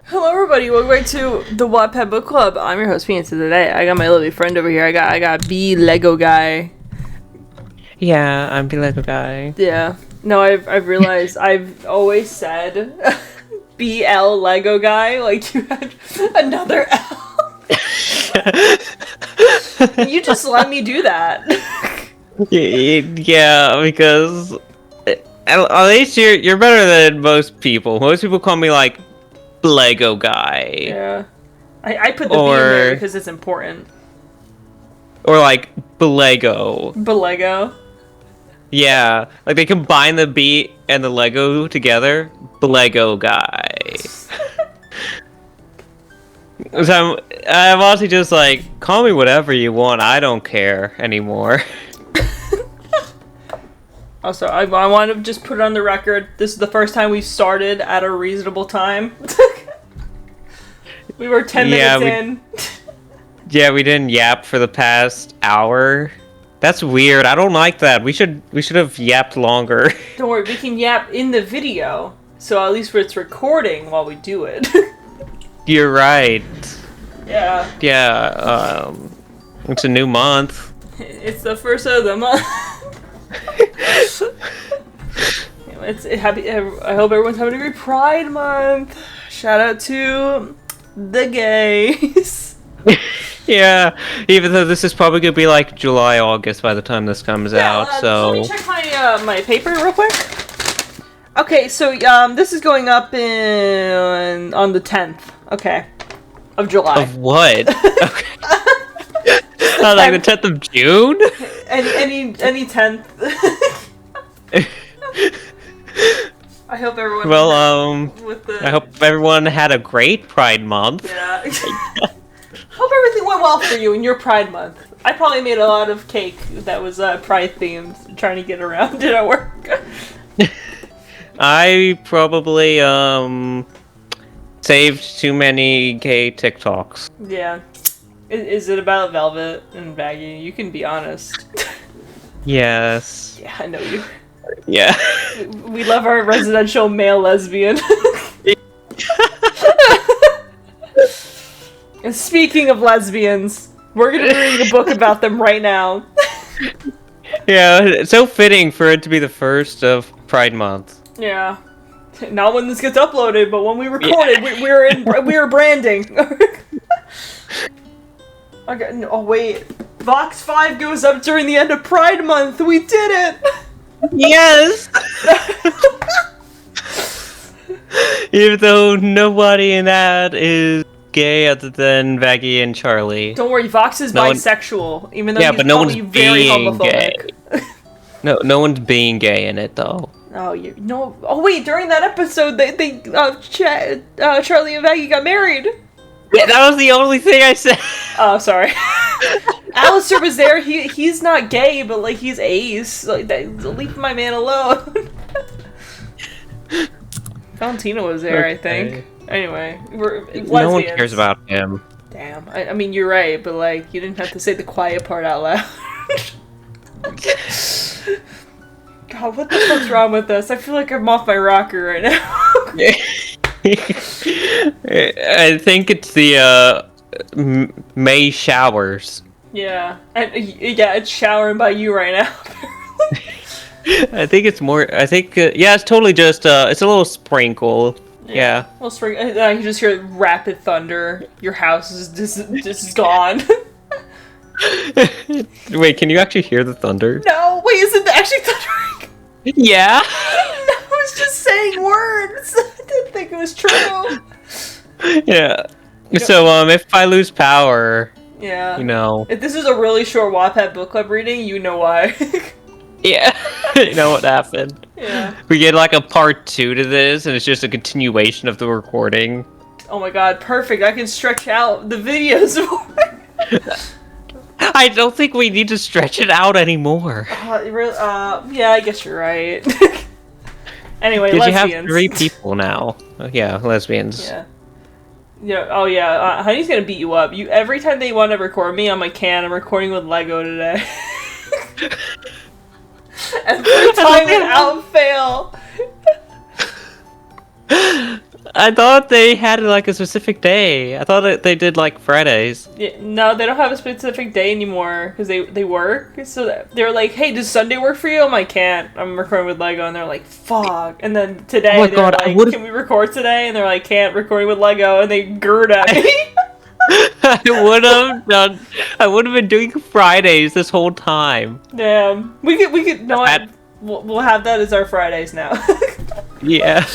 Hello everybody, welcome back to the Wattpad Book Club. I'm your host, Meanest, and today I got my lovely friend over here. I got BLegoGuy. Yeah, I'm BLegoGuy. Yeah. No, I've realized I've always said BLegoGuy, like you had another L. You just let me do that. Yeah, because at least you're better than most people. Most people call me like BLegoGuy. Yeah. I put the B in there because it's important. Or like BLego. BLego. Yeah, like they combine the B and the Lego together. BLegoGuy. So I'm honestly just like, call me whatever you want. I don't care anymore. Also, I want to just put it on the record. This is the first time we started at a reasonable time. We were 10 minutes in. Yeah, we didn't yap for the past hour. That's weird. I don't like that. We should have yapped longer. Don't worry, we can yap in the video, so at least it's recording while we do it. You're right. Yeah. Yeah. It's a new month. It's the first of the month. I hope everyone's having a great Pride Month. Shout out to the gays. Yeah, even though this is probably gonna be like July, August by the time this comes out. So let me check my paper real quick. Okay, so this is going up on the 10th. Okay, of July. Of what? Okay. Like the 10th of June? Any 10th. I hope everyone. Well, I hope everyone had a great Pride Month. Yeah. Hope everything went well for you in your Pride Month. I probably made a lot of cake that was Pride themed, trying to get around. Did it work? I probably saved too many gay TikToks. Yeah. Is it about Velvet and Baggy? You can be honest. Yes. Yeah, I know you. Yeah. We love our residential male lesbian. And speaking of lesbians, we're gonna be reading a book about them right now. Yeah, it's so fitting for it to be the first of Pride Month. Yeah. Not when this gets uploaded, but when we recorded, yeah. we were branding. Okay, no, oh wait. Vox 5 goes up during the end of Pride Month. We did it! Yes! Even though nobody in that is gay other than Vaggie and Charlie. Don't worry, Vox is bisexual, even though he's but no one's very homophobic. Gay. No one's being gay in it though. Oh, no. Oh wait, during that episode, Charlie and Vaggie got married. Yeah, that was the only thing I said. Oh, sorry. Alistair was there. He's not gay, but like he's ace. Like, leave my man alone. Valentina was there, okay. I think. Anyway, we're lesbians. No one cares about him. Damn. I mean, you're right, but like you didn't have to say the quiet part out loud. God, what the fuck's wrong with us? I feel like I'm off my rocker right now. I think it's the May showers. Yeah, it's showering by you right now. I think it's more. I think yeah, it's totally just it's a little sprinkle. Yeah. Well, I can just hear rapid thunder. Your house is just gone. Wait, can you actually hear the thunder? No, wait, is it actually thundering? Yeah. I was just saying words. I didn't think it was true. Yeah. So if I lose power, yeah, you know, if this is a really short Wattpad book club reading, you know why. Yeah, you know what happened. Yeah. We get like a part 2 to this, and it's just a continuation of the recording. Oh my god, perfect! I can stretch out the videos more. I don't think we need to stretch it out anymore. Yeah, I guess you're right. Anyway, lesbians. You have 3 people now. Yeah, lesbians. Yeah. Yeah. Oh yeah. Honey's gonna beat you up. Every time they want to record me, I'm like, I'm recording with Lego today. Every time without fail. I thought they had like a specific day. I thought they did like Fridays. Yeah, no, they don't have a specific day anymore because they work. So they're like, hey, does Sunday work for you? I can't. I'm recording with Lego, and they're like, fuck. And then today, Oh my they're God, like, can we record today? And they're like, can't. Recording with Lego, and they gird at me. I would have been doing Fridays this whole time. Damn. We could. No, we'll have that as our Fridays now. Yeah.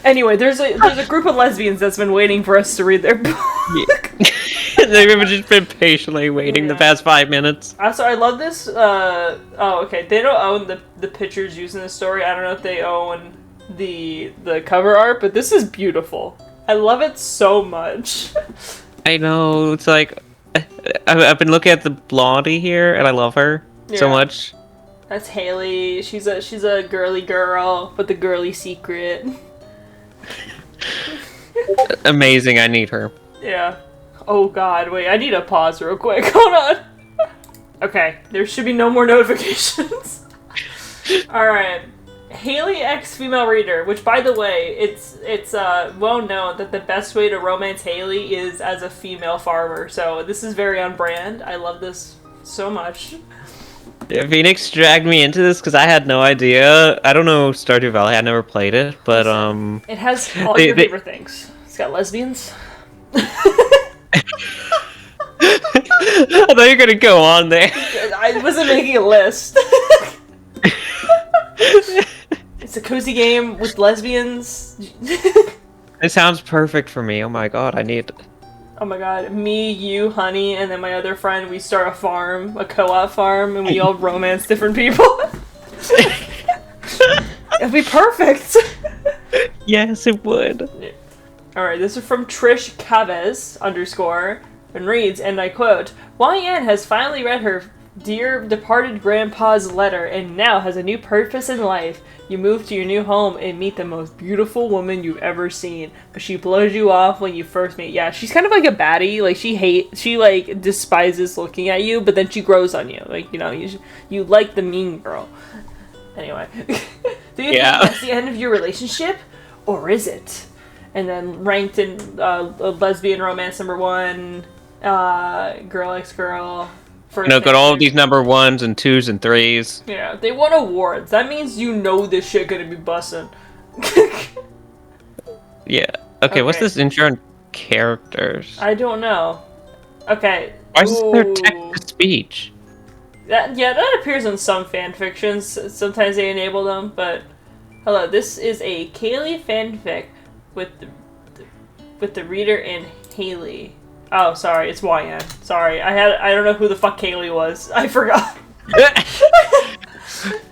Anyway, there's a group of lesbians that's been waiting for us to read their book. Yeah. They've just been patiently waiting the past 5 minutes. Also, I love this. Oh, okay. They don't own the pictures used in the story. I don't know if they own the cover art, but this is beautiful. I love it so much. I know. It's like I've been looking at the blondie here, and I love her so much. That's Haley. She's a girly girl with a girly secret. Amazing. I need her. Yeah. Oh god, wait, I need to pause real quick. Hold on. Okay, there should be no more notifications. Alright. Haley X female reader, which by the way, it's well known that the best way to romance Haley is as a female farmer. So this is very on brand. I love this so much. Yeah, Phoenix dragged me into this because I had no idea. I don't know Stardew Valley. I never played it, but it has all your favorite things. It's got lesbians. I thought you were gonna go on there. I wasn't making a list. It's a cozy game with lesbians. It sounds perfect for me. Oh my god, I need. Oh my god, me, you, Honey, and then my other friend, we start a farm, a co-op farm, and we all romance different people. It'd be perfect. Yes, it would. Alright, this is from Trish Chavez, _ and reads, and I quote, YN has finally read her dear departed grandpa's letter and now has a new purpose in life. You move to your new home and meet the most beautiful woman you've ever seen, but she blows you off when you first meet. Yeah, she's kind of like a baddie. Like, she like despises looking at you, but then she grows on you. Like, you know, you like the mean girl. Anyway. Do you think that's the end of your relationship? Or is it? And then ranked in lesbian romance #1, girl X girl. Got all of these number 1s and 2s and 3s. Yeah, they won awards. That means you know this shit gonna be bussin'. Yeah. Okay, what's this intro on characters? I don't know. Okay. Why is there text-to-speech? That appears in some fan fictions. Sometimes they enable them, but hello, this is a Kaylee fanfic with the reader and Haley. Oh, sorry, it's YN. Sorry, I don't know who the fuck Kaylee was. I forgot.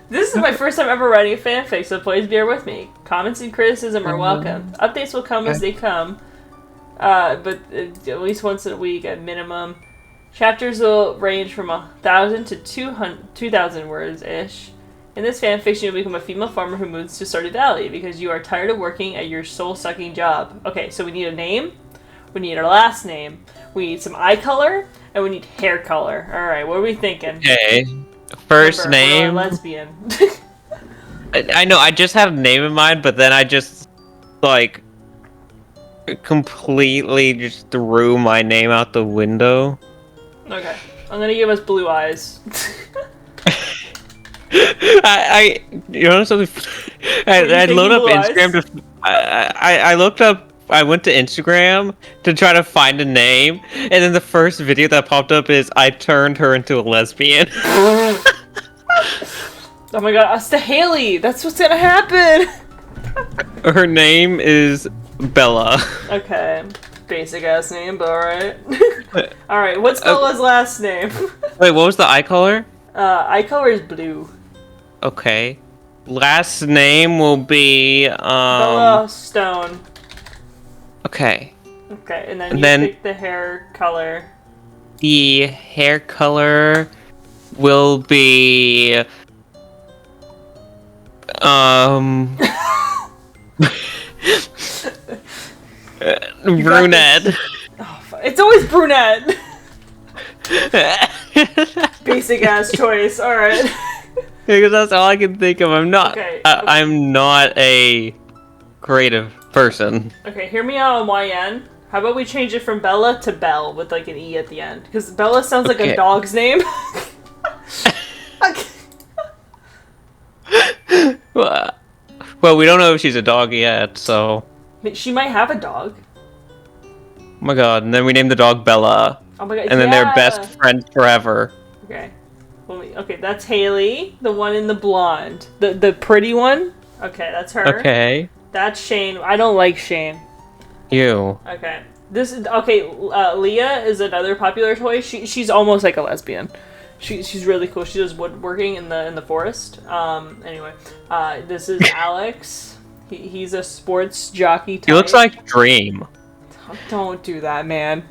This is my first time ever writing a fanfic, so please bear with me. Comments and criticism are welcome. Updates will come as they come, but at least once a week at minimum. Chapters will range from 1,000 to 2,000 words-ish. In this fanfiction, you'll become a female farmer who moves to Stardew Valley because you are tired of working at your soul-sucking job. Okay, so we need a name, we need our last name, we need some eye color, and we need hair color. Alright, what are we thinking? Okay. First name. We're a lesbian. I know, I just had a name in mind, but then I just, like, completely just threw my name out the window. Okay. I'm gonna give us blue eyes. You know something? I loaded up Instagram I went to Instagram to try to find a name, and then the first video that popped up is I turned her into a lesbian. Oh my god, it's to Haley! That's what's gonna happen! Her name is Bella. Okay. Basic ass name, but alright. Alright, what's Bella's last name? Wait, what was the eye color? Eye color is blue. Okay. Last name will be, Bella Stone. Okay. Okay, and then you pick the hair color. The hair color will be, brunette. Oh, it's always brunette. Basic ass choice. All right. Because that's all I can think of. I'm not. Okay, I'm not a creative person. Okay, hear me out on YN. How about we change it from Bella to Belle with like an E at the end? Because Bella sounds like a dog's name. Well, we don't know if she's a dog yet, so... She might have a dog. Oh my god, and then we name the dog Bella. Oh my god, and then they're best friends forever. Okay. Okay, that's Haley, the one in the blonde. The pretty one? Okay, that's her. Okay. That's Shane. I don't like Shane. You. Okay. Leah is another popular toy. She's almost like a lesbian. She's really cool. She does woodworking in the forest. Anyway, this is Alex. He's a sports jockey type. He looks like Dream. Don't do that, man.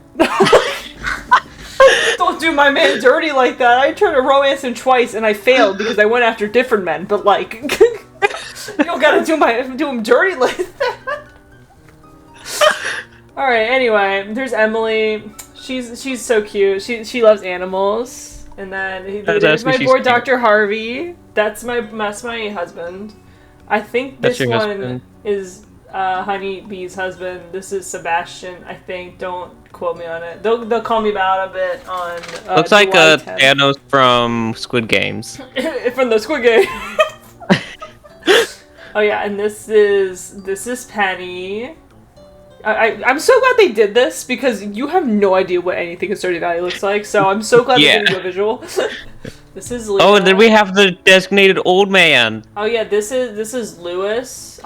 Don't do my man dirty like that. I tried to romance him twice and I failed because I went after different men. But like, you don't gotta do him dirty like that. All right. Anyway, there's Emily. She's so cute. She loves animals. And then there's my boy Dr. Harvey. That's my husband. I think this one husband. Is Honey Bee's husband. This is Sebastian. I think. Don't quote me on it. They'll call me out of it on. Looks like Thanos from Squid Games. From the Squid Game. Oh yeah, and this is Penny. I'm so glad they did this because you have no idea what anything in Stardew Valley looks like. So I'm so glad they didn't do a visual. This is Leah. Oh, and then we have the designated old man. Oh yeah, this is Lewis.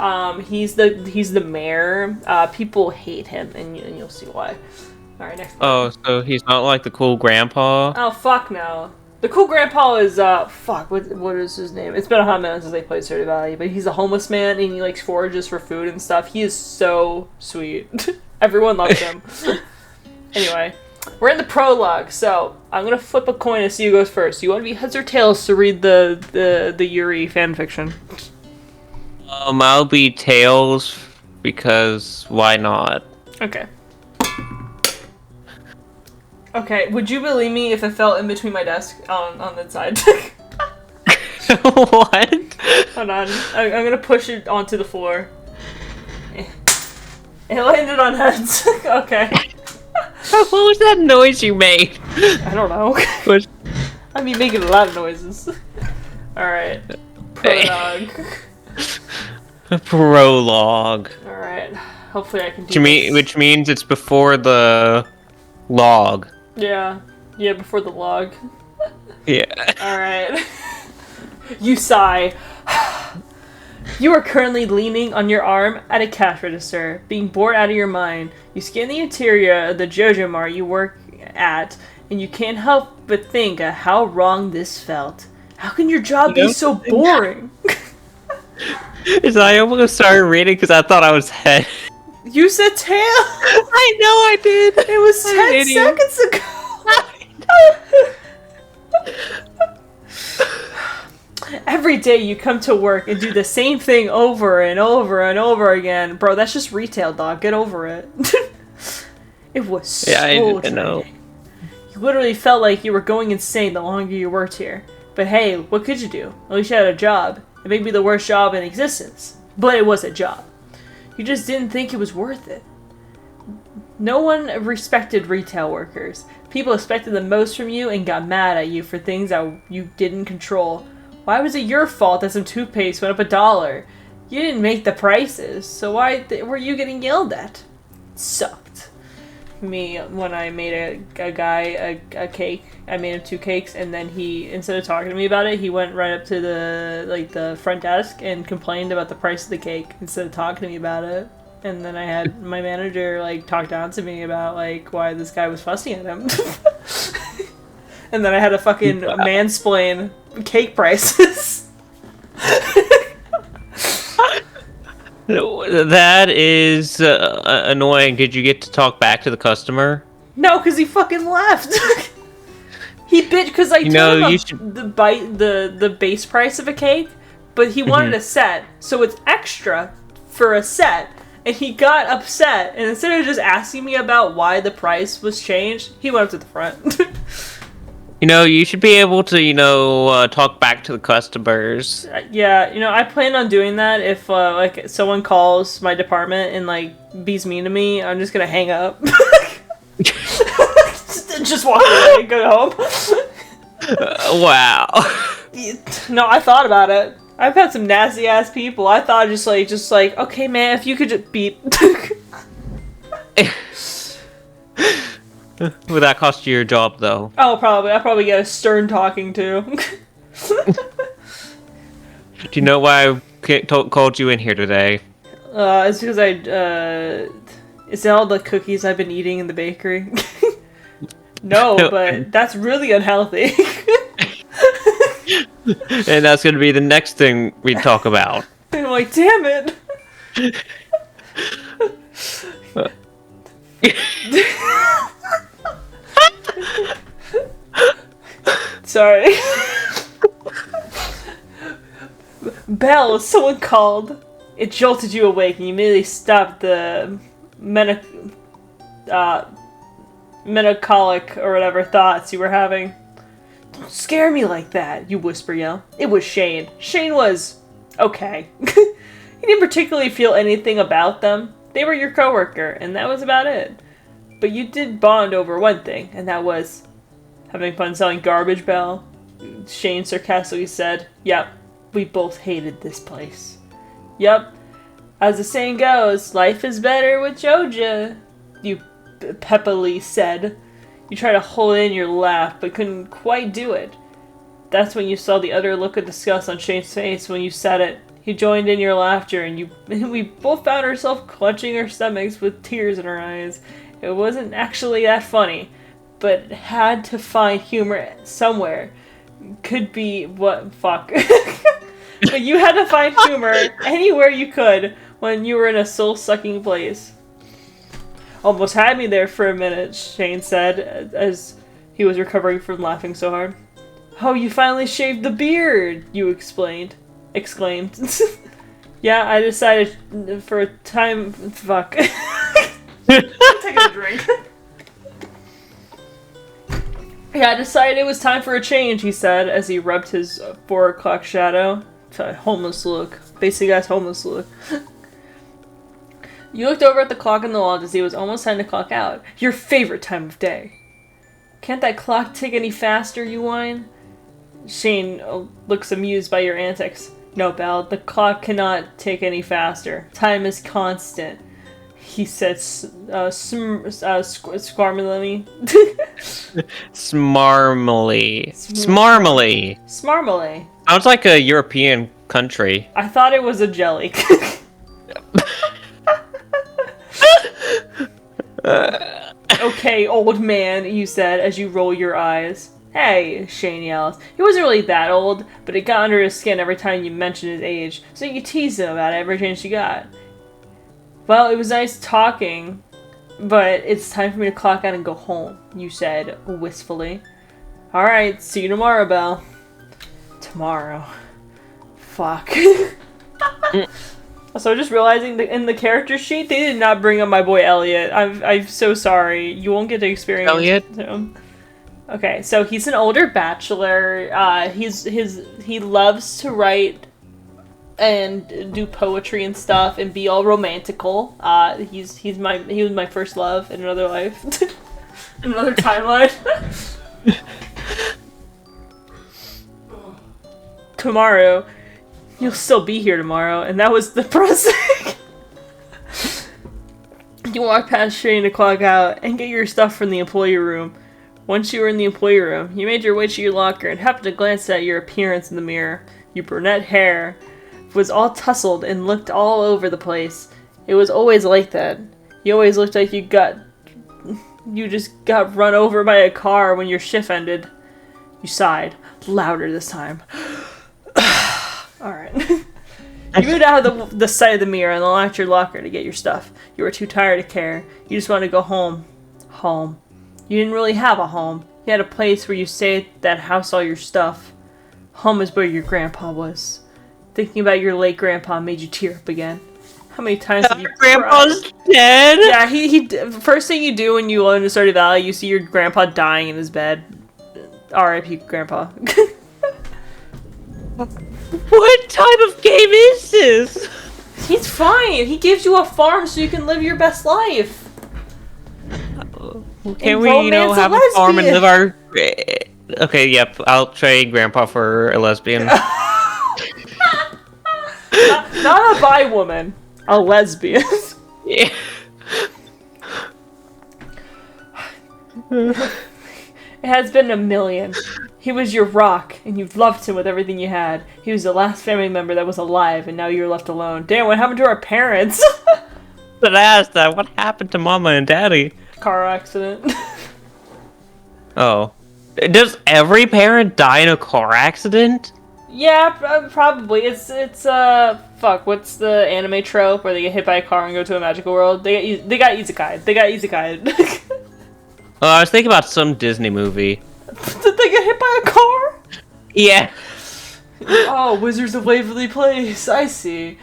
He's the mayor. People hate him, and you'll see why. All right, next. Oh, so he's not like the cool grandpa. Oh fuck no. The cool grandpa is fuck. What is his name? It's been a hot minute since they played Stardew Valley, but he's a homeless man and he like forages for food and stuff. He is so sweet. Everyone loves him. Anyway, we're in the prologue, so I'm gonna flip a coin and see who goes first. You want to be heads or tails to read the Yuri fanfiction? I'll be tails because why not? Okay. Okay, would you believe me if it fell in between my desk on the side? What? Hold on. I'm gonna push it onto the floor. It landed on heads. Okay. What was that noise you made? I don't know. I mean, making a lot of noises. Alright. Prologue. Prologue. Alright. Hopefully I can do this. Which means it's before the log. Yeah, before the log. Yeah. Alright. You sigh. You are currently leaning on your arm at a cash register, being bored out of your mind. You scan the interior of the JoJo Mart you work at, and you can't help but think of how wrong this felt. How can your job be so boring? I almost started reading because I thought I was head. You said tail! I know I did! It was 10 seconds ago! Every day you come to work and do the same thing over and over and over again. Bro, that's just retail, dog. Get over it. It was so draining. You literally felt like you were going insane the longer you worked here. But hey, what could you do? At least you had a job. It may be the worst job in existence, but it was a job. You just didn't think it was worth it. No one respected retail workers. People expected the most from you and got mad at you for things that you didn't control. Why was it your fault that some toothpaste went up $1? You didn't make the prices, so why were you getting yelled at? It sucked. Me, when I made a guy a cake, I made him 2 cakes, and then he, instead of talking to me about it, he went right up to the front desk and complained about the price of the cake instead of talking to me about it. And then I had my manager talk down to me about why this guy was fussing at him. And then I had to fucking mansplain cake prices. That is annoying. Did you get to talk back to the customer? No, because he fucking left. He bitched because I told him the base price of a cake, but he wanted a set, so it's extra for a set. And he got upset, and instead of just asking me about why the price was changed, he went up to the front. You should be able to, talk back to the customers. Yeah, I plan on doing that if like someone calls my department and like be's mean to me. I'm just gonna hang up. Just walk away and go home. Wow. No, I thought about it. I've had some nasty ass people. I thought just like, okay, man, if you could just beep. Would that cost you your job, though? Oh, probably. I'll probably get a stern talking to. Do you know why I called you in here today? It's because is it all the cookies I've been eating in the bakery? No, but that's really unhealthy. And that's going to be the next thing we talk about. And I'm like, damn it. Sorry. Belle, someone called. It jolted you awake and you immediately stopped the melancholic or whatever thoughts you were having. Don't scare me like that, you whisper yell. It was Shane. Shane was okay. You didn't particularly feel anything about them. They were your coworker, and that was about it. But you did bond over one thing, and that was having fun selling garbage, Belle. Shane sarcastically said, "Yep, we both hated this place." "Yep, as the saying goes, life is better with Joja," you peppily said. You tried to hold in your laugh, but couldn't quite do it. That's when you saw the utter look of disgust on Shane's face when you said it. He joined in your laughter, and we both found ourselves clutching our stomachs with tears in our eyes. It wasn't actually that funny, but had to find humor somewhere. Could be what fuck. But you had to find humor anywhere you could when you were in a soul-sucking place. Almost had me there for a minute, Shane said, as he was recovering from laughing so hard. "Oh, you finally shaved the beard," you exclaimed. Yeah, I decided for a time... Fuck. Taking a drink. Yeah, I decided it was time for a change, he said, as he rubbed his 4 o'clock shadow. Homeless look. Basic ass homeless look. You looked over at the clock on the wall to see it was almost time to clock out. Your favorite time of day. "Can't that clock tick any faster, you whine?" Shane looks amused by your antics. "No, Belle, the clock cannot tick any faster. Time is constant," he said squarmily. Smarmily. Smarmily. Smarmily. Sounds like a European country. I thought it was a jelly. "Okay, old man," you said as you roll your eyes. "Hey," Shane yells. He wasn't really that old, but it got under his skin every time you mentioned his age, so you teased him about it every chance you got. "Well, it was nice talking, but it's time for me to clock out and go home," you said wistfully. "Alright, see you tomorrow, Belle." Tomorrow. Fuck. So just realizing that in the character sheet, they did not bring up my boy Elliot. I'm so sorry. You won't get to experience Elliot? him. Okay, so he's an older bachelor. He loves to write and do poetry and stuff and be all romantical. He was my first love in another life. In another timeline. Tomorrow. You'll still be here tomorrow, and that was depressing. You walk past Shane to clock out and get your stuff from the employee room. Once you were in the employee room, you made your way to your locker and happened to glance at your appearance in the mirror. Your brunette hair was all tousled and looked all over the place. It was always like that. You always looked like you just got run over by a car when your shift ended. You sighed, louder this time. Alright. You moved out of the side of the mirror and unlocked your locker to get your stuff. You were too tired to care. You just wanted to go home. Home. You didn't really have a home. You had a place where you stayed that housed all your stuff. Home is where your grandpa was. Thinking about your late grandpa made you tear up again. How many times have you Grandpa's cried? dead? Yeah, first thing you do when you own a Stardew Valley, you see your grandpa dying in his bed. R.I.P. Grandpa. What type of game is this? He's fine. He gives you a farm so you can live your best life. Can we, have a farm and live our... Okay, yep, I'll trade Grandpa for a lesbian. not a bi woman. A lesbian. Yeah. It has been a million. He was your rock, and you loved him with everything you had. He was the last family member that was alive, and now you're left alone. Damn, what happened to our parents? But I asked that, what happened to Mama and Daddy? Car accident. Oh. Does every parent die in a car accident? Yeah, probably. It's fuck, what's the anime trope where they get hit by a car and go to a magical world? They got isekai. They got isekai. Oh, I was thinking about some Disney movie. Did they get hit by a car? Yeah. Oh, Wizards of Waverly Place. I see.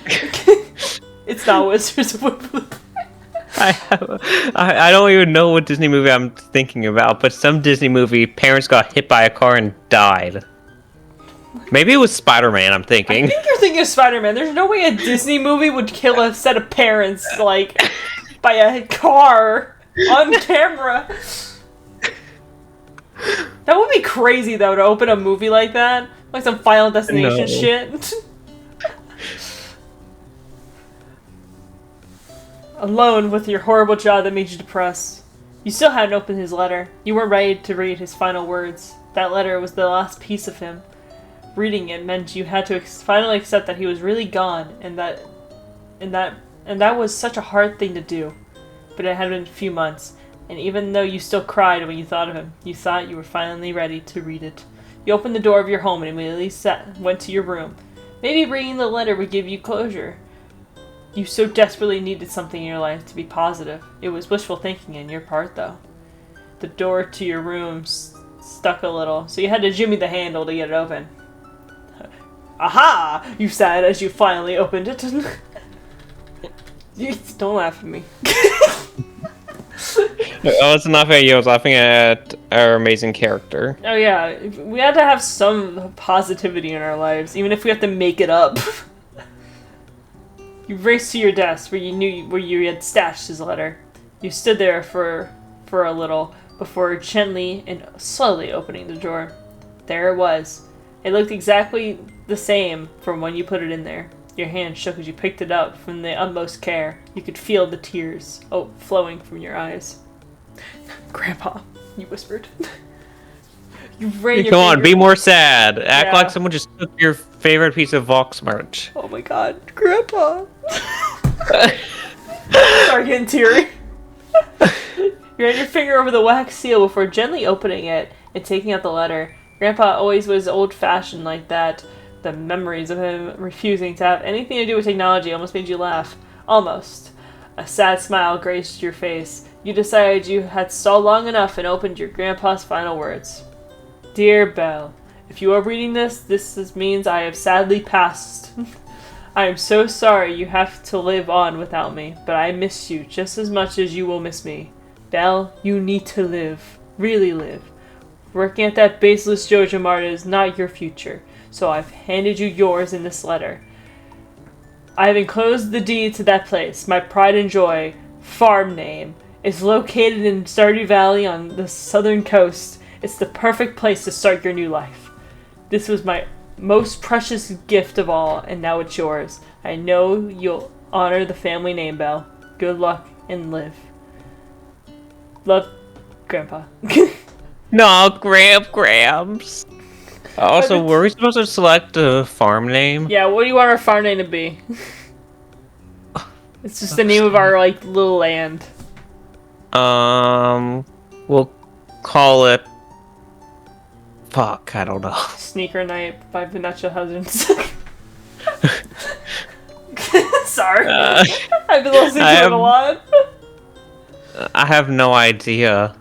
It's not Wizards of Waverly Place. I don't even know what Disney movie I'm thinking about, but some Disney movie, parents got hit by a car and died. Maybe it was Spider-Man, I'm thinking. I think you're thinking of Spider-Man. There's no way a Disney movie would kill a set of parents, like, by a car on camera. That would be crazy, though, to open a movie like that. Like some Final Destination shit. Alone with your horrible job that made you depressed. You still hadn't opened his letter. You weren't ready to read his final words. That letter was the last piece of him. Reading it meant you had to finally accept that he was really gone, and that was such a hard thing to do. But it had been a few months, and even though you still cried when you thought of him, you thought you were finally ready to read it. You opened the door of your home and immediately went to your room. Maybe reading the letter would give you closure. You so desperately needed something in your life to be positive. It was wishful thinking on your part, though. The door to your room stuck a little, so you had to jimmy the handle to get it open. Aha! You said as you finally opened it. Don't laugh at me. I was not laughing at you, I was laughing at our amazing character. Oh yeah, we had to have some positivity in our lives, even if we have to make it up. You raced to your desk where you had stashed his letter. You stood there for a little before gently and slowly opening the drawer. There it was. It looked exactly the same from when you put it in there. Your hand shook as you picked it up from the utmost care. You could feel the tears flowing from your eyes. Grandpa, you whispered. You ran Come on, be more sad. Act like someone just took your favorite piece of Vox merch. Oh my god, Grandpa. Start getting teary. You ran your finger over the wax seal before gently opening it and taking out the letter. Grandpa always was old-fashioned like that. The memories of him refusing to have anything to do with technology almost made you laugh. Almost. A sad smile graced your face. You decided you had stalled long enough and opened your grandpa's final words. Dear Belle, if you are reading this means I have sadly passed. I am so sorry you have to live on without me, but I miss you just as much as you will miss me. Belle, you need to live. Really live. Working at that baseless Jojo Mart is not your future, so I've handed you yours in this letter. I have enclosed the deed to that place, my pride and joy, farm name. It's located in Stardew Valley on the southern coast. It's the perfect place to start your new life. This was my most precious gift of all, and now it's yours. I know you'll honor the family name, Belle. Good luck and live. Love, Grandpa. No, Gramps. Also, were we supposed to select a farm name? Yeah, what do you want our farm name to be? It's just the name of our, little land. We'll call it... Fuck, I don't know. Sneaker Night by Vanessa Hudgens. Sorry. I've been listening to it a lot. I have no idea.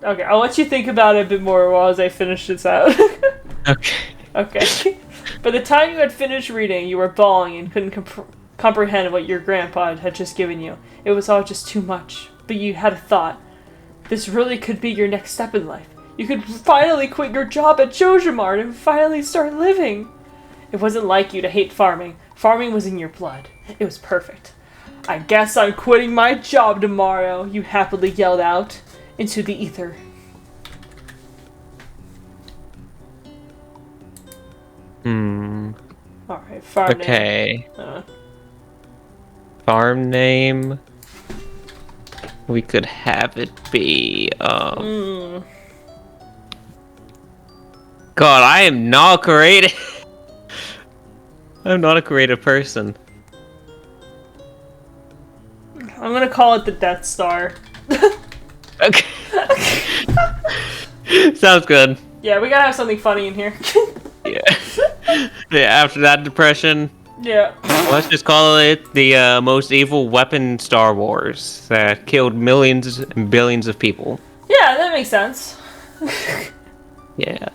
Okay, I'll let you think about it a bit more while as I finish this out. Okay. Okay. By the time you had finished reading, you were bawling and couldn't comprehend what your grandpa had just given you. It was all just too much. But you had a thought. This really could be your next step in life. You could finally quit your job at Jojamart and finally start living. It wasn't like you to hate farming. Farming was in your blood. It was perfect. I guess I'm quitting my job tomorrow, you happily yelled out into the ether. Alright, farm name. Farm name. We could have it be, God, I am not creative. I'm not a creative person. I'm gonna call it the Death Star. Okay. Sounds good. Yeah, we gotta have something funny in here. Yeah. Yeah, after that depression. Yeah. Let's just call it the most evil weapon in Star Wars that killed millions and billions of people. Yeah, that makes sense. Yeah.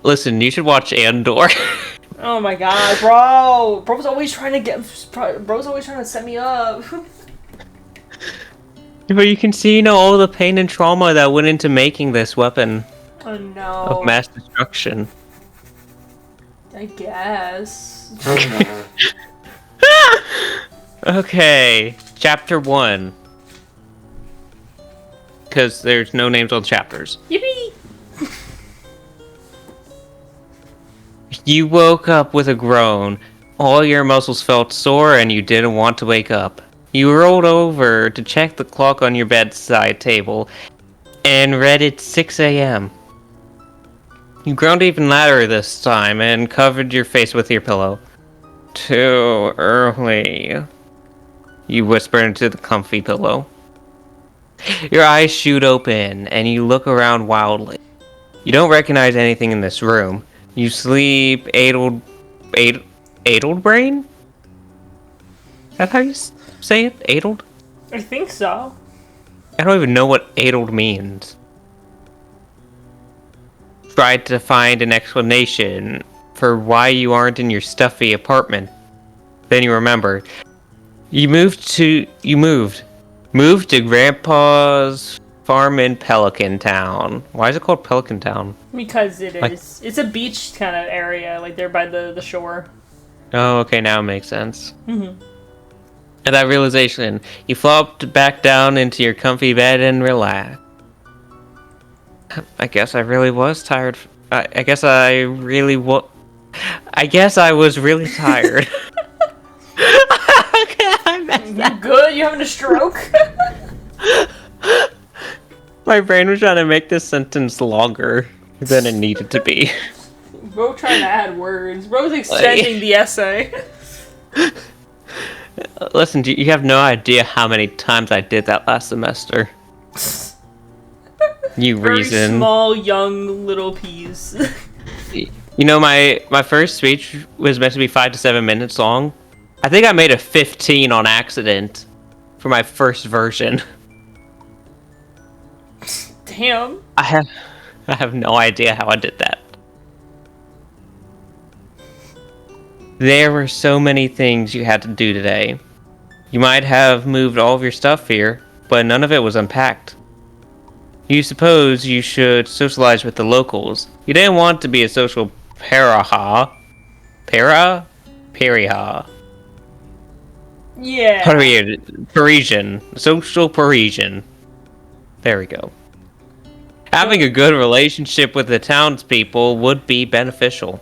Listen, you should watch Andor. Oh my god, bro! Bro's always trying to set me up. But you can see, all the pain and trauma that went into making this weapon. Oh no. Of mass destruction. I guess. Okay, chapter 1. Because there's no names on chapters. Yippee! You woke up with a groan. All your muscles felt sore and you didn't want to wake up. You rolled over to check the clock on your bedside table and read it 6 a.m. You groaned even louder this time and covered your face with your pillow. Too early, you whisper into the comfy pillow. Your eyes shoot open and you look around wildly. You don't recognize anything in this room. You sleep addled brain? Is that how you say it? Addled? I think so. I don't even know what addled means. Tried to find an explanation for why you aren't in your stuffy apartment. Then you remember. Moved to Grandpa's farm in Pelican Town. Why is it called Pelican Town? Because it is. It's a beach kind of area, like there by the shore. Oh, okay, now it makes sense. At that realization, you flopped back down into your comfy bed and relaxed. I guess I really was tired. I guess I was really tired. You good? You having a stroke? My brain was trying to make this sentence longer than it needed to be. Bro trying to add words. Bro's extending the essay. Listen, you have no idea how many times I did that last semester. You Very reason. small, young, little peas. My first speech was meant to be 5 to 7 minutes long. I think I made a 15 on accident for my first version. Damn. I have no idea how I did that. There were so many things you had to do today. You might have moved all of your stuff here, but none of it was unpacked. You suppose you should socialize with the locals. You didn't want to be a social pariah. Pariah. Yeah. Parisian. Social Parisian. There we go. Having a good relationship with the townspeople would be beneficial.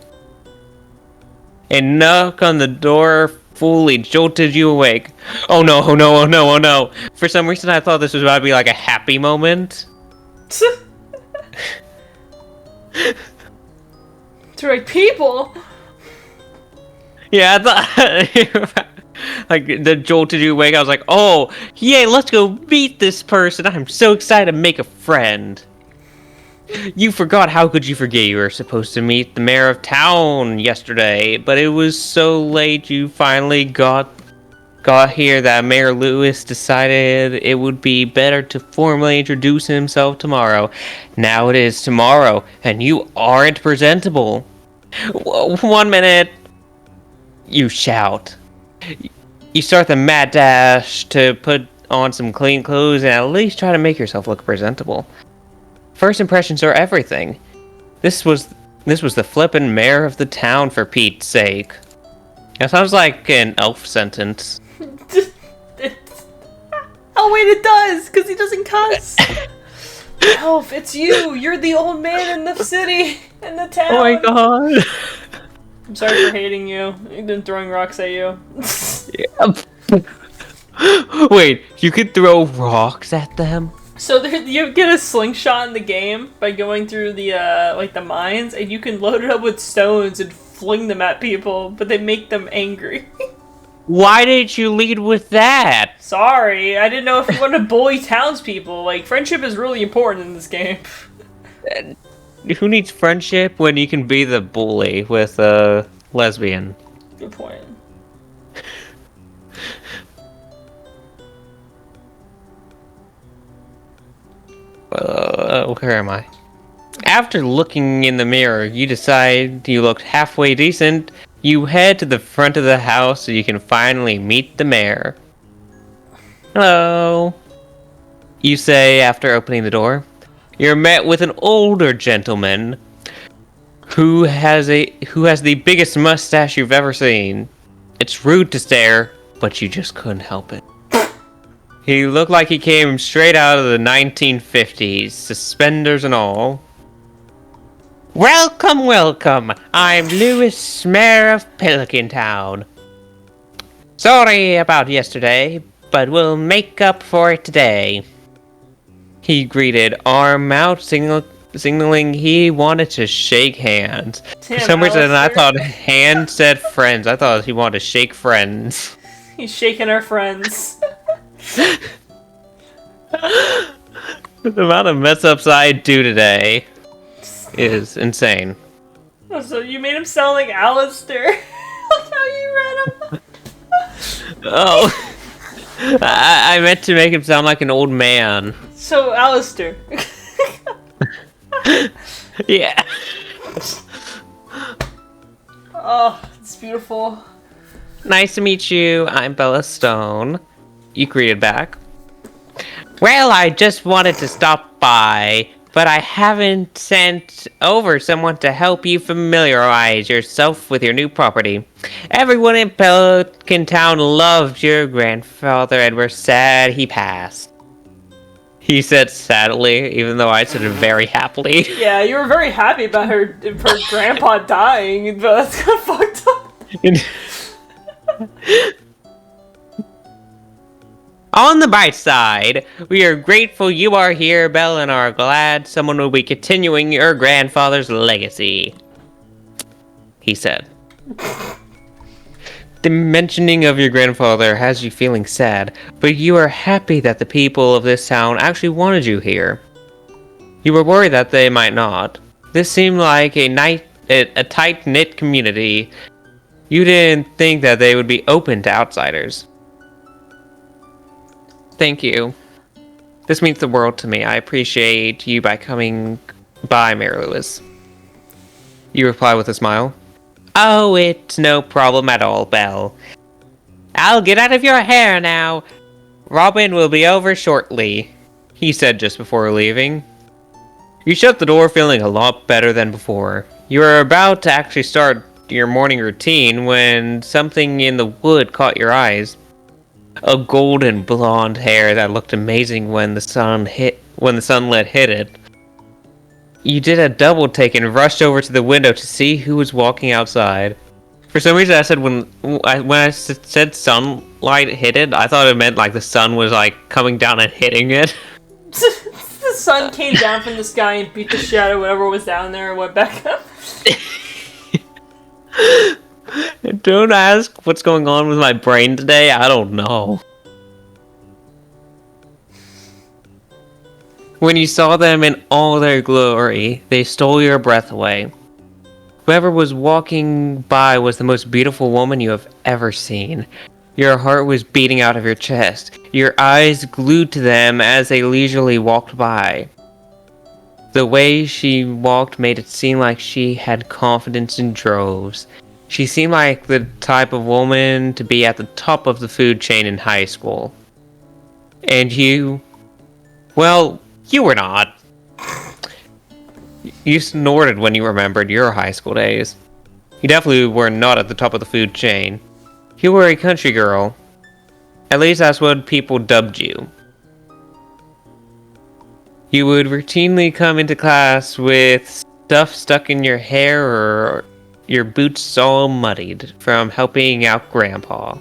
A knock on the door fully jolted you awake. Oh no, oh no, oh no, oh no. For some reason I thought this was about to be like a happy moment. To like people. Yeah, I thought like the jolted you awake. I was like, oh, yay, let's go meet this person. I'm so excited to make a friend. You forgot. How could you forget? You were supposed to meet the mayor of town yesterday, but it was so late you finally got here that Mayor Lewis decided it would be better to formally introduce himself tomorrow. Now it is tomorrow, and you aren't presentable. 1 minute, you shout. You start the mad dash to put on some clean clothes and at least try to make yourself look presentable. First impressions are everything. This was the flippin' mayor of the town, for Pete's sake. That sounds like an elf sentence. Oh wait, it does, because he doesn't cuss. Elf, it's you. You're the old man in the city, in the town. Oh my god. I'm sorry for hating you. I've been throwing rocks at you. Wait, you could throw rocks at them? So you get a slingshot in the game by going through the like the mines, and you can load it up with stones and fling them at people, but they make them angry. Why didn't you lead with that? Sorry, I didn't know if you wanted to bully townspeople. Like, friendship is really important in this game. Who needs friendship when you can be the bully with a lesbian? Good point. Where am I? After looking in the mirror, you decide you looked halfway decent. You head to the front of the house so you can finally meet the mayor. Hello, you say after opening the door. You're met with an older gentleman who has the biggest mustache you've ever seen. It's rude to stare, but you just couldn't help it. He looked like he came straight out of the 1950s, suspenders and all. Welcome, welcome. I'm Lewis, mayor of Pelican Town. Sorry about yesterday, but we'll make up for it today. He greeted, arm out, signaling he wanted to shake hands. Damn, for some reason, I Alistair. thought hand said friends. I thought he wanted to shake friends. He's shaking our friends. The amount of mess-ups I do today is insane. Oh, so you made him sound like Alistair. Look how you read him. Oh, I meant to make him sound like an old man. So, Alistair. Yeah. Oh, it's beautiful. Nice to meet you. I'm Bella Stone. You greeted back. Well, I just wanted to stop by, but I haven't sent over someone to help you familiarize yourself with your new property. Everyone in Pelican Town loved your grandfather and were sad he passed. He said sadly, even though I said it very happily. Yeah, you were very happy about her grandpa dying, but that's kind of fucked up. On the bright side, we are grateful you are here, Belle, and are glad someone will be continuing your grandfather's legacy, he said. The mentioning of your grandfather has you feeling sad, but you are happy that the people of this town actually wanted you here. You were worried that they might not. This seemed like a tight-knit community. You didn't think that they would be open to outsiders. Thank you. This means the world to me. I appreciate you by coming by, Mary Lewis. You reply with a smile. Oh, it's no problem at all, Belle. I'll get out of your hair now. Robin will be over shortly, he said just before leaving. You shut the door feeling a lot better than before. You were about to actually start your morning routine when something in the wood caught your eyes. A golden blonde hair that looked amazing when the sunlight hit it. You did a double take and rushed over to the window to see who was walking outside. For some reason, I said when I said sunlight hit it, I thought it meant like the sun was like coming down and hitting it. The sun came down from the sky and beat the shit out of whatever was down there and went back up. Don't ask what's going on with my brain today. I don't know. When you saw them in all their glory, they stole your breath away. Whoever was walking by was the most beautiful woman you have ever seen. Your heart was beating out of your chest, your eyes glued to them as they leisurely walked by. The way she walked made it seem like she had confidence in droves. She seemed like the type of woman to be at the top of the food chain in high school. And you... well, you were not. You snorted when you remembered your high school days. You definitely were not at the top of the food chain. You were a country girl. At least that's what people dubbed you. You would routinely come into class with stuff stuck in your hair or your boots all muddied from helping out Grandpa.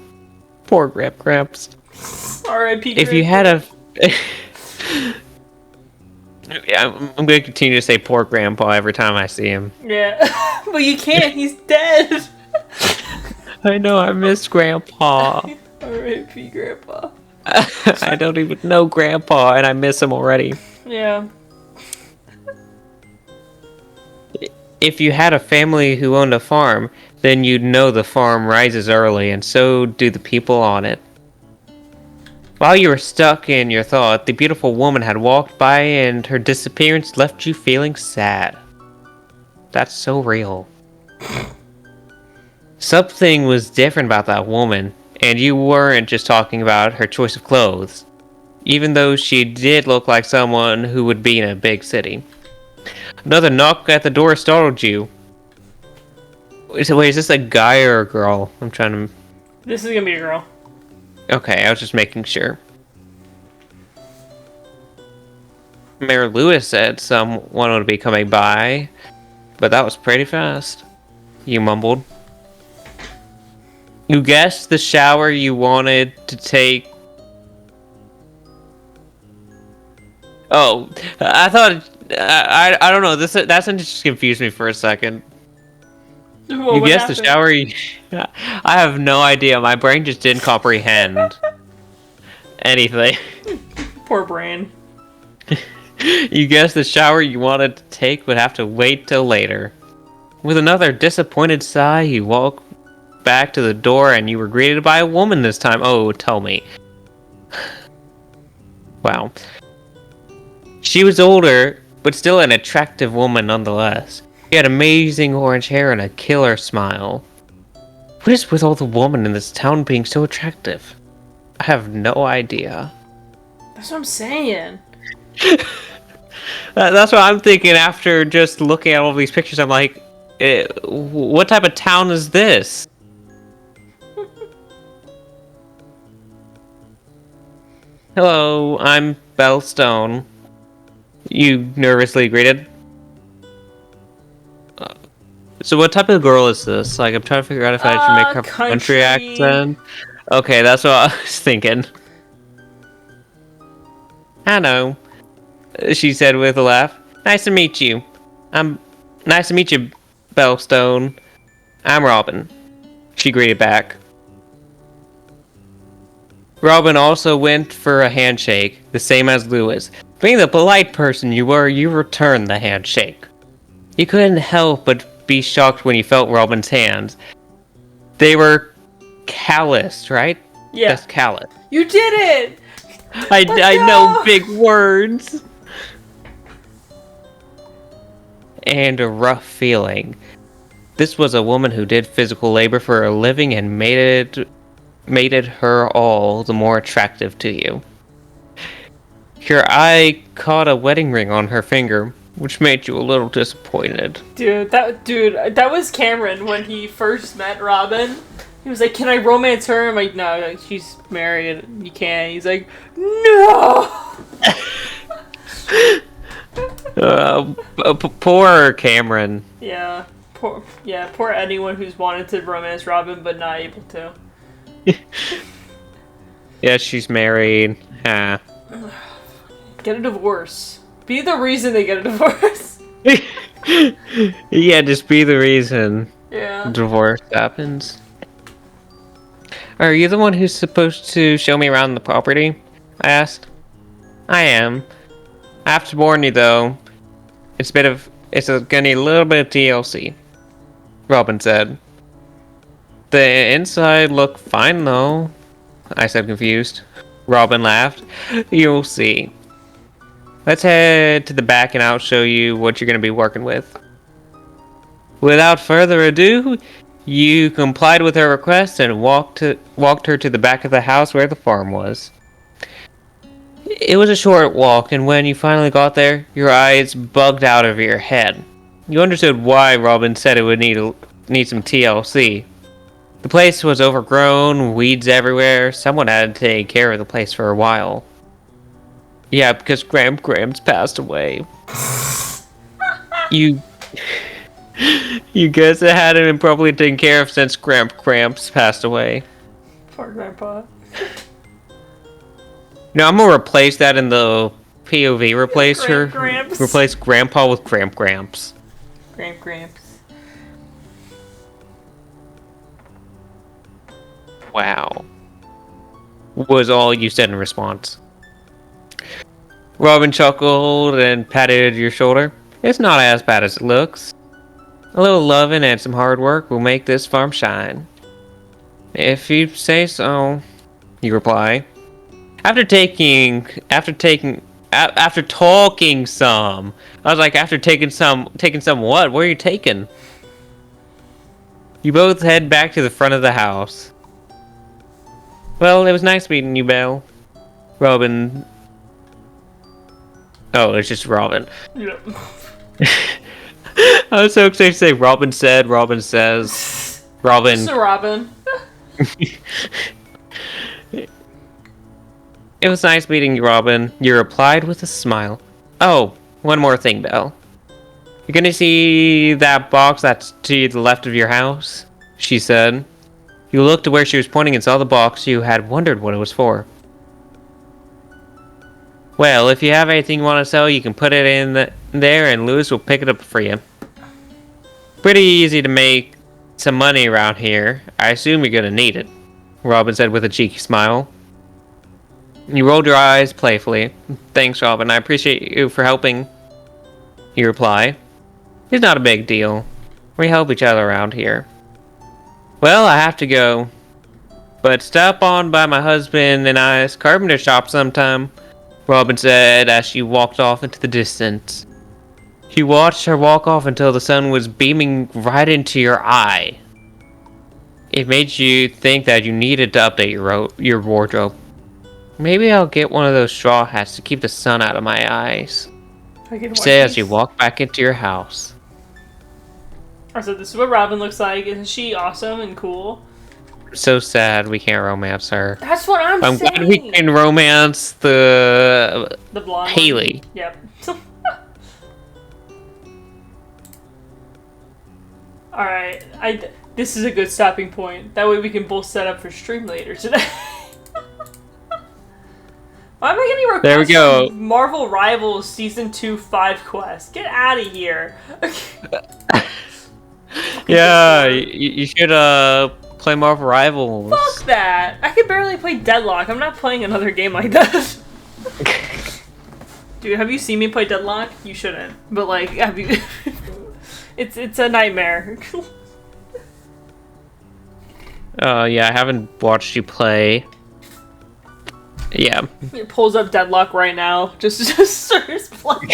Poor Gramps. R.I.P. If you had a... Yeah, I'm going to continue to say poor Grandpa every time I see him. Yeah, but you can't. He's dead. I know, I miss Grandpa. R.I.P. Grandpa. I don't even know Grandpa, and I miss him already. Yeah. If you had a family who owned a farm, then you'd know the farm rises early, and so do the people on it. While you were stuck in your thought, the beautiful woman had walked by and her disappearance left you feeling sad. That's so real. Something was different about that woman, and you weren't just talking about her choice of clothes, even though she did look like someone who would be in a big city. Another knock at the door startled you. Wait, is this a guy or a girl? I'm trying to... This is gonna be a girl. Okay, I was just making sure. Mayor Lewis said someone would be coming by, but that was pretty fast. You mumbled. You guessed the shower you wanted to take. Oh, I thought... I don't know, that sentence just confused me for a second. Well, you guessed the shower I have no idea. My brain just didn't comprehend anything. Poor brain. You guessed the shower you wanted to take would have to wait till later. With another disappointed sigh, you walked back to the door and you were greeted by a woman this time. Oh, tell me. Wow. She was older, but still an attractive woman nonetheless. She had amazing orange hair and a killer smile. What is with all the women in this town being so attractive? I have no idea. That's what I'm saying. That's what I'm thinking after just looking at all these pictures. I'm like, what type of town is this? Hello, I'm Bellstone. You nervously greeted. So what type of girl is this? Like, I'm trying to figure out if I should make her country accent. Okay, that's what I was thinking. Hello, she said with a laugh. Nice to meet you. Nice to meet you, Bellstone. I'm Robin. She greeted back. Robin also went for a handshake, the same as Lewis. Being the polite person you were, you returned the handshake. You couldn't help but be shocked when you felt Robin's hands. They were calloused, right? Yeah. That's callous. You did it! I know big words. And a rough feeling. This was a woman who did physical labor for a living and made it her all the more attractive to you. Your eye caught a wedding ring on her finger, which made you a little disappointed. Dude, that was Cameron when he first met Robin. He was like, "Can I romance her?" I'm like, "No, like, she's married. You can't." He's like, "No." Poor Cameron. Yeah, poor anyone who's wanted to romance Robin but not able to. Yeah, she's married. Get a divorce. Be the reason they get a divorce. Yeah, just be the reason. Yeah. Divorce happens. Are you the one who's supposed to show me around the property? I asked. I am. I have to warn you though. It's gonna need a little bit of TLC. Robin said. The inside looked fine though, I said confused. Robin laughed. You'll see. Let's head to the back and I'll show you what you're going to be working with. Without further ado, you complied with her request and walked her to the back of the house where the farm was. It was a short walk, and when you finally got there, your eyes bugged out of your head. You understood why Robin said it would need some TLC. The place was overgrown, weeds everywhere. Someone had to take care of the place for a while. Yeah, because Gramps passed away. You guys hadn't been properly taken care of since Gramps passed away. Poor Grandpa. No, I'm gonna replace that in the POV replacer. Gramps. Replace Grandpa with Gramps. Gramps. Wow. Was all you said in response. Robin chuckled and patted your shoulder. It's not as bad as it looks. A little loving and some hard work will make this farm shine. If you say so, you reply. After talking some, I was like, after taking some what? Where are you taking? You both head back to the front of the house. Well, it was nice meeting you, Belle. Robin. Oh, it's just Robin. Yep. I was so excited to say Robin said, Robin says, Robin. Just a Robin. It was nice meeting you, Robin. You replied with a smile. Oh, one more thing, Belle. You're gonna see that box that's to the left of your house? She said. You looked to where she was pointing and saw the box. You had wondered what it was for. Well, if you have anything you want to sell, you can put it in there and Lewis will pick it up for you. Pretty easy to make some money around here. I assume you're gonna need it, Robin said with a cheeky smile. You rolled your eyes playfully. Thanks, Robin. I appreciate you for helping. You reply. It's not a big deal. We help each other around here. Well, I have to go. But stop on by my husband and I's carpenter shop sometime, Robin said as she walked off into the distance. You watched her walk off until the sun was beaming right into your eye. It made you think that you needed to update your wardrobe. Maybe I'll get one of those straw hats to keep the sun out of my eyes. Say as you walk back into your house. So this is what Robin looks like. Isn't she awesome and cool? So sad we can't romance her. That's what I'm saying. I'm glad we can romance the blonde Haley. One. Yep. Alright, this is a good stopping point. That way we can both set up for stream later today. Why am I getting requests there we go. from Marvel Rivals Season 2 5 quest? Get out of here. Yeah, you should play Marvel Rivals. Fuck that. I can barely play Deadlock. I'm not playing another game like that. Dude, have you seen me play Deadlock? You shouldn't. But like, have you... It's a nightmare. Yeah, I haven't watched you play. Yeah. It pulls up Deadlock right now. Just starts playing.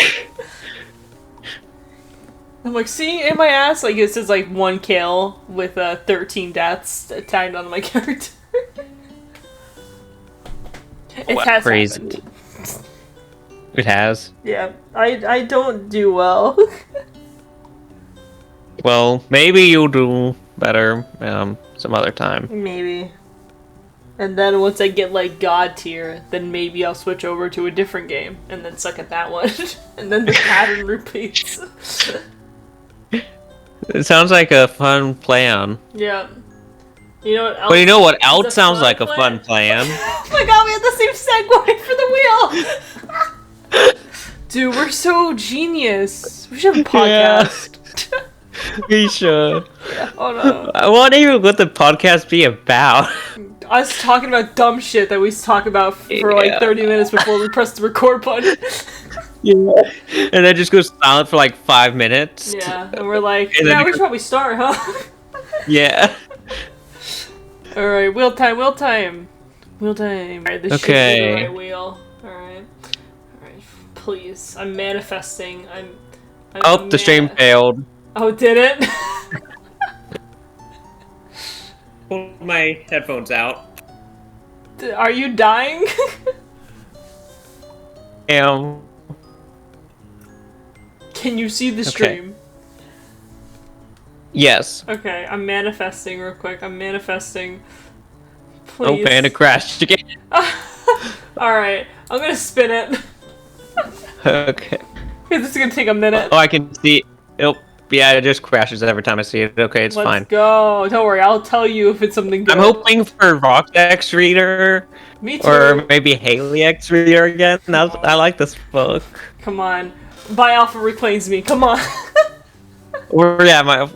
I'm like, see, in my ass, like, it says, like, 1 kill with 13 deaths tagged onto my character. It has crazy. happened. It has? Yeah, I don't do well. Well, maybe you'll do better some other time. Maybe. And then once I get, like, God tier, then maybe I'll switch over to a different game, and then suck at that one. And then the pattern repeats. It sounds like a fun plan. Yeah. You know what else? But you know what else sounds like a fun plan? Oh my god, we had the same segue for the wheel! Dude, we're so genius. We should have a podcast. Yeah. We should. Yeah, oh no. I wonder even what the podcast be about. Us talking about dumb shit that we talk about for like 30 minutes before we press the record button. Yeah. And then just goes silent for like 5 minutes. Yeah, and we're like, yeah, we should probably start, huh? Yeah. Alright, wheel time. Alright, this should be the right wheel. Alright. Alright, please. I'm manifesting. The stream failed. Oh, did it? Pulled my headphones out. Are you dying? am. Can you see the stream? Yes. Okay, I'm manifesting real quick. I'm manifesting. Please. Oh, and it crashed again. Alright, I'm gonna spin it. Okay. This is gonna take a minute. Oh, I can see. Oh, yeah, it just crashes every time I see it. Okay, it's fine. Let's go. Don't worry, I'll tell you if it's something good. I'm hoping for Vox Reader. Me too. Or maybe Haley X Reader again. I like this book. Come on. Buy Alpha reclaims me. Come on. Or yeah,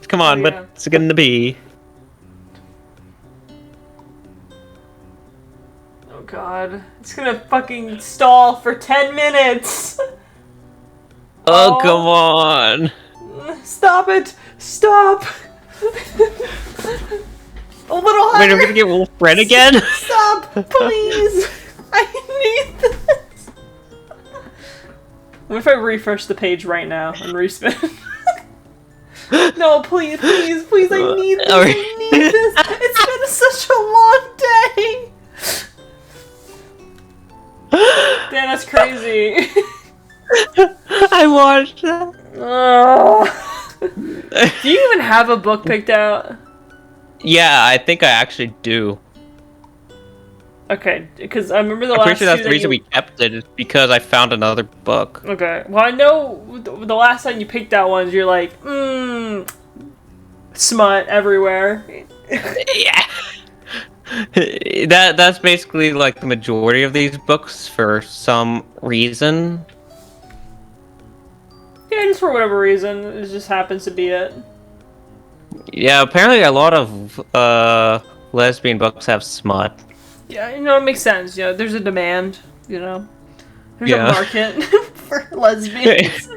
come on, yeah. what's it gonna be? Oh god. It's gonna fucking stall for 10 minutes. Oh, come on. Stop it. Stop. A little higher. Wait, I'm gonna get Wolf Red again? Stop, please. I need this. What if I refresh the page right now and respin? No, please, please, please, I need this, I need this. It's been such a long day. Damn, that's crazy. I watched that. Do you even have a book picked out? Yeah, I think I actually do. Okay, because I remember the I'm last pretty sure that's two the reason we kept it, is because I found another book. Okay, well I know the last time you picked out ones, you're like, smut everywhere. Yeah. That's basically like the majority of these books for some reason. Yeah, just for whatever reason, it just happens to be it. Yeah, apparently a lot of lesbian books have smut. Yeah, you know, it makes sense. You know, there's a demand, you know. There's a Yeah. market for lesbians.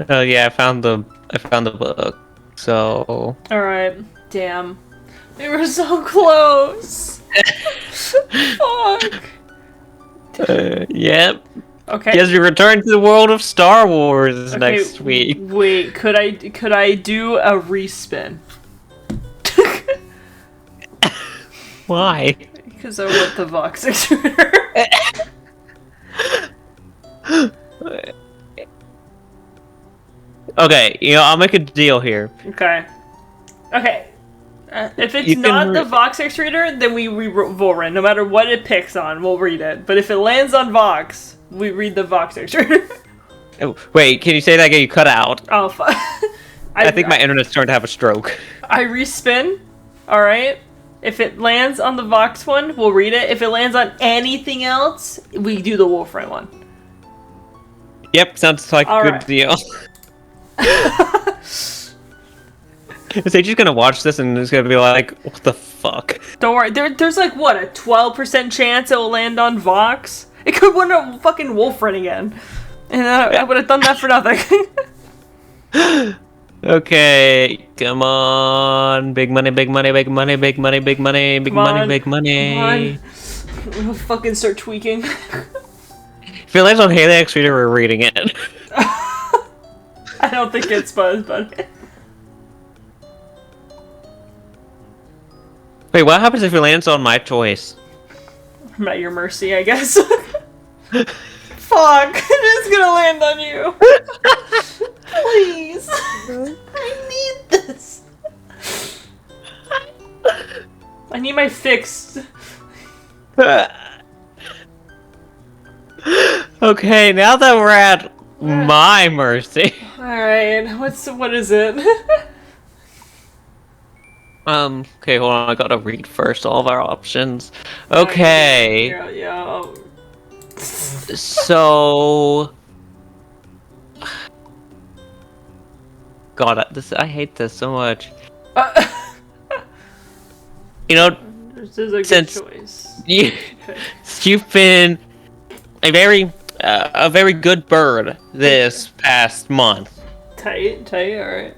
Oh yeah, I found the book. So Alright, damn. We were so close. Fuck. yep. Okay. Yes, we return to the world of Star Wars next week. Wait, could I do a respin? Why? Because I want the Vox extruder. Okay, you know, I'll make a deal here. Okay. Okay. If it's not the Vox X reader, then we will read. No matter what it picks on, we'll read it. But if it lands on Vox, we read the Vox X reader. Oh, wait, can you say that again? You cut out. Oh, fuck. I think my internet's starting to have a stroke. I respin. Alright. If it lands on the Vox one, we'll read it. If it lands on anything else, we do the Wolfram one. Yep, sounds like a good deal. Is they just gonna watch this and it's gonna be like, what the fuck? Don't worry, there's like, what, a 12% chance it will land on Vox? It could win a fucking Wolfram again. And I would have done that for nothing. Okay, come on. Big money, big money, big money, big money, big money, big money, big money. Come on. We'll fucking start tweaking. If it lands on Haley X Reader, we're reading it. I don't think it's Buzz, but... Wait, what happens if it lands on my choice? I'm at your mercy, I guess. Fuck, it is gonna land on you. Please. I need this. I need my fix. Okay, now that we're at my mercy. Alright, what is it? Okay, hold on, I gotta read first all of our options. Okay. Yeah. So... God, I hate this so much. You know, this is a good choice. You've been a very good bird this past month. Tight, alright.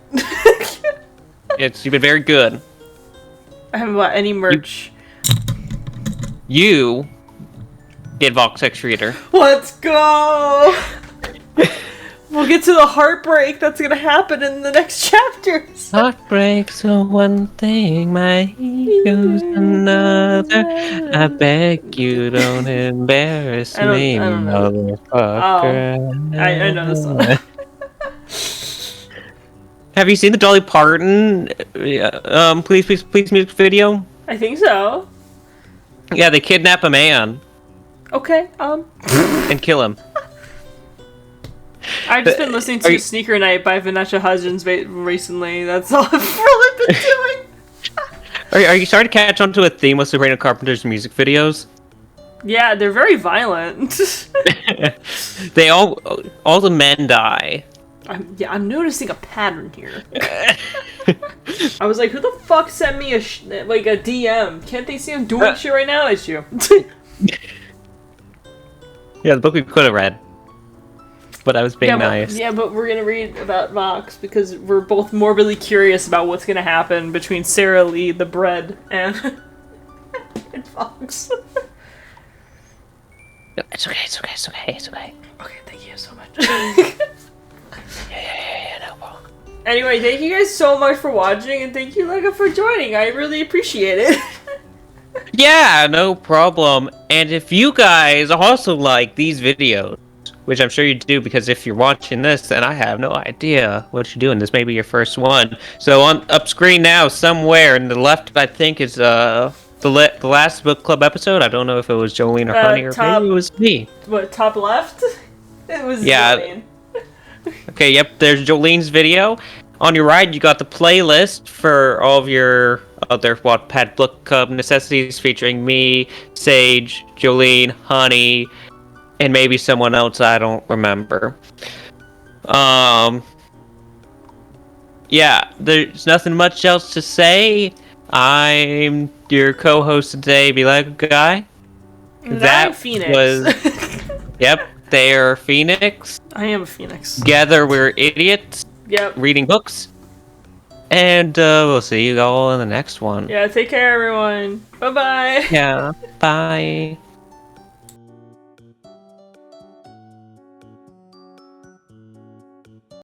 You've been very good. I haven't bought any merch. You did Vox X Reader. Let's go! We'll get to the heartbreak that's gonna happen in the next chapters. Heartbreak's the one thing, my ego's another. I beg you don't embarrass me, I don't know. motherfucker. I know this song. Have you seen the Dolly Parton Please music video? I think so. Yeah, they kidnap a man Okay, and kill him. I've just been listening to Sneaker Night by Vanessa Hudgens recently. That's all I've really been doing. Are you starting to catch on to a theme with Sabrina Carpenter's music videos? Yeah, they're very violent. They all the men die. I'm noticing a pattern here. I was like, who the fuck sent me a DM? Can't they see I'm doing shit right now? It's you. Yeah, the book we could have read. But I was being nice. Yeah, but we're gonna read about Vox because we're both morbidly curious about what's gonna happen between Sarah Lee, the bread, and Vox. It's okay. Okay, thank you so much. Yeah, no problem. Anyway, thank you guys so much for watching, and thank you, Lego, for joining. I really appreciate it. Yeah, no problem. And if you guys also like these videos, which I'm sure you do, because if you're watching this, then I have no idea what you're doing. This may be your first one. So on up screen now, somewhere in the left, I think is the last book club episode. I don't know if it was Jolene or Honey, or maybe it was me. What, top left? It was Jolene. Okay, yep, there's Jolene's video. On your right, you got the playlist for all of your other Wattpad book club necessities featuring me, Sage, Jolene, Honey, and maybe someone else I don't remember. Yeah, there's nothing much else to say. I'm your co-host today, BLegoGuy. That Phoenix. Yep, they're Phoenix. I am a Phoenix. Together we're idiots. Yep. Reading books. And we'll see you all in the next one. Yeah, take care, everyone. Bye-bye. Yeah, bye.